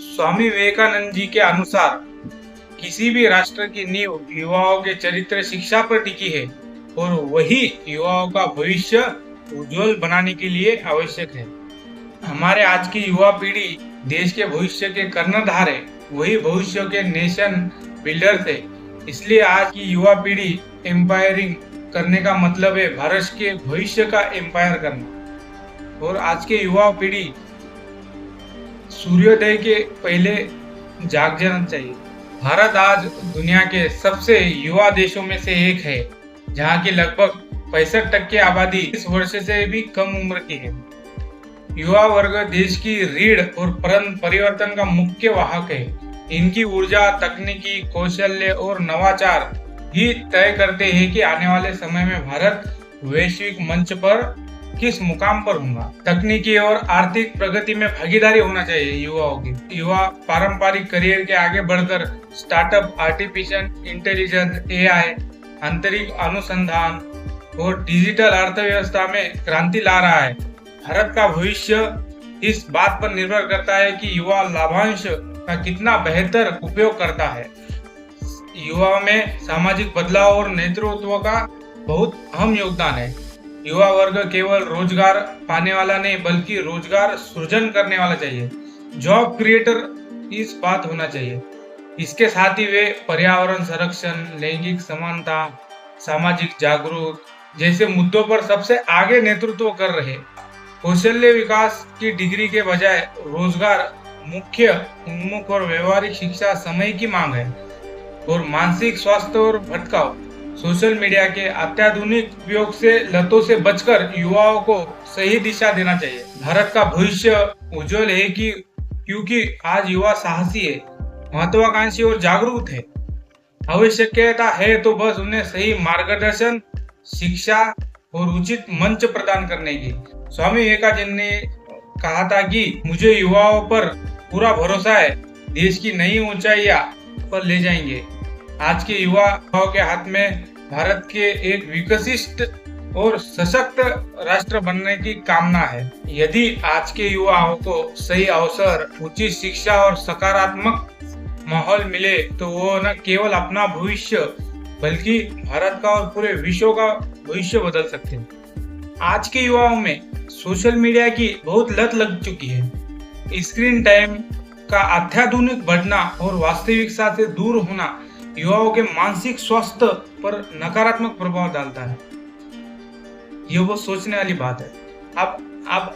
स्वामी विवेकानंद जी के अनुसार किसी भी राष्ट्र की नींव युवाओं के चरित्र शिक्षा पर टिकी है और वही युवाओं का भविष्य उज्जवल बनाने के लिए आवश्यक है। हमारे आज की युवा पीढ़ी देश के भविष्य के कर्णधार है, वही भविष्य के नेशन बिल्डर्स है। इसलिए आज की युवा पीढ़ी एम्पायरिंग करने का मतलब है भारत के भविष्य का एम्पायर करना। और आज के युवा पीढ़ी सूर्योदय के पहले जाग जाना चाहिए। भारत आज दुनिया के सबसे युवा देशों में से एक है, जहां की लगभग 65% आबादी इस वर्ष से भी कम उम्र की है। युवा वर्ग देश की रीढ़ और परिवर्तन का मुख्य वाहक है। इनकी ऊर्जा, तकनीकी कौशल्य और नवाचार ही तय करते हैं कि आने वाले समय में भारत वैश्विक मंच पर किस मुकाम पर होगा। तकनीकी और आर्थिक प्रगति में भागीदारी होना चाहिए युवाओं की। युवा पारंपरिक करियर के आगे बढ़कर स्टार्टअप, आर्टिफिशियल इंटेलिजेंस, एआई, अंतरिक्ष अनुसंधान और डिजिटल अर्थव्यवस्था में क्रांति ला रहा है। भारत का भविष्य इस बात पर निर्भर करता है कि युवा लाभांश का कितना बेहतर उपयोग करता है। युवाओं में सामाजिक बदलाव और नेतृत्व का बहुत अहम योगदान है। युवा वर्ग केवल रोजगार पाने वाला नहीं बल्कि रोजगार सृजन करने वाला चाहिए। जॉब क्रिएटर इस बात होना चाहिए। इसके साथ ही वे पर्यावरण संरक्षण, लैंगिक समानता, सामाजिक जागरूक जैसे मुद्दों पर सबसे आगे नेतृत्व कर रहे। कौशल्य विकास की डिग्री के बजाय रोजगार मुख्य उन्मुख और व्यवहारिक शिक्षा समय की मांग है। और मानसिक स्वास्थ्य और भटकाव, सोशल मीडिया के अत्याधुनिक उपयोग से लतों से बचकर युवाओं को सही दिशा देना चाहिए। भारत का भविष्य उज्जवल है क्योंकि आज युवा साहसी है, महत्वाकांक्षी और जागरूक है। आवश्यकता है तो बस उन्हें सही मार्गदर्शन, शिक्षा और उचित मंच प्रदान करने की। स्वामी विवेकानंद ने कहा था कि मुझे युवाओं पर पूरा भरोसा है, देश की नई ऊंचाइयां पर ले जाएंगे। आज के युवाओं के हाथ में भारत के एक विकसित और सशक्त राष्ट्र बनने की कामना है। यदि आज के युवाओं को सही अवसर, उचित शिक्षा और सकारात्मक माहौल मिले तो वो न केवल अपना भविष्य बल्कि भारत का और पूरे विश्व का भविष्य बदल सकते हैं। आज के युवाओं में सोशल मीडिया की बहुत लत लग चुकी है। स्क्रीन टाइम का अत्याधुनिक बढ़ना और वास्तविकता से दूर होना युवाओं के मानसिक स्वास्थ्य पर नकारात्मक प्रभाव डालता है। ये वो सोचने वाली बात है। आप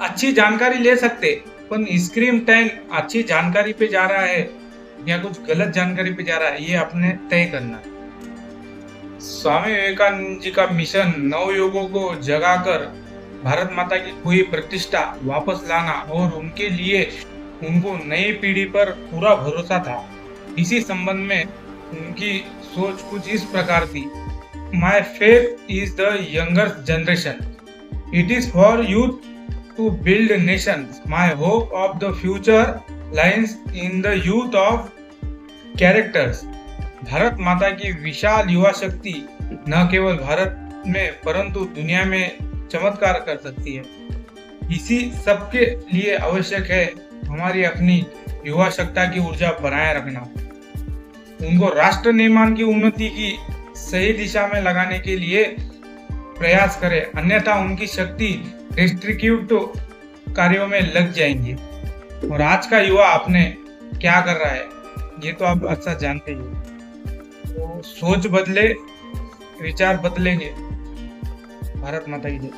अच्छी जानकारी ले सकते, पर स्क्रीन टाइम अच्छी जानकारी पे जा रहा है या कुछ गलत जानकारी पे जा रहा है, ये आपने तय करना है। स्वामी विवेकानंद जी का मिशन नवयुगों को जगाकर भारत माता की खोई प्रतिष्ठा वापस लाना और उनके लिए उनको नई पीढ़ी पर पूरा भरोसा था। इसी संबंध में उनकी सोच कुछ इस प्रकार थी। My faith is the younger generation, it is for youth to build nation, my hope of the future lines in the youth of characters. Bharat Mata की विशाल युवा शक्ति न केवल भारत में परंतु दुनिया में चमत्कार कर सकती है। इसी सबके लिए आवश्यक है हमारी अपनी युवा शक्ति की ऊर्जा बनाए रखना, उनको राष्ट्र निर्माण की उन्नति की सही दिशा में लगाने के लिए प्रयास करें, अन्यथा उनकी शक्ति डिस्ट्रिक्यूट कार्यों में लग जाएंगी। और आज का युवा अपने क्या कर रहा है ये तो आप अच्छा जानते ही हैं। तो सोच बदले, विचार बदलेंगे। भारत माता की जय।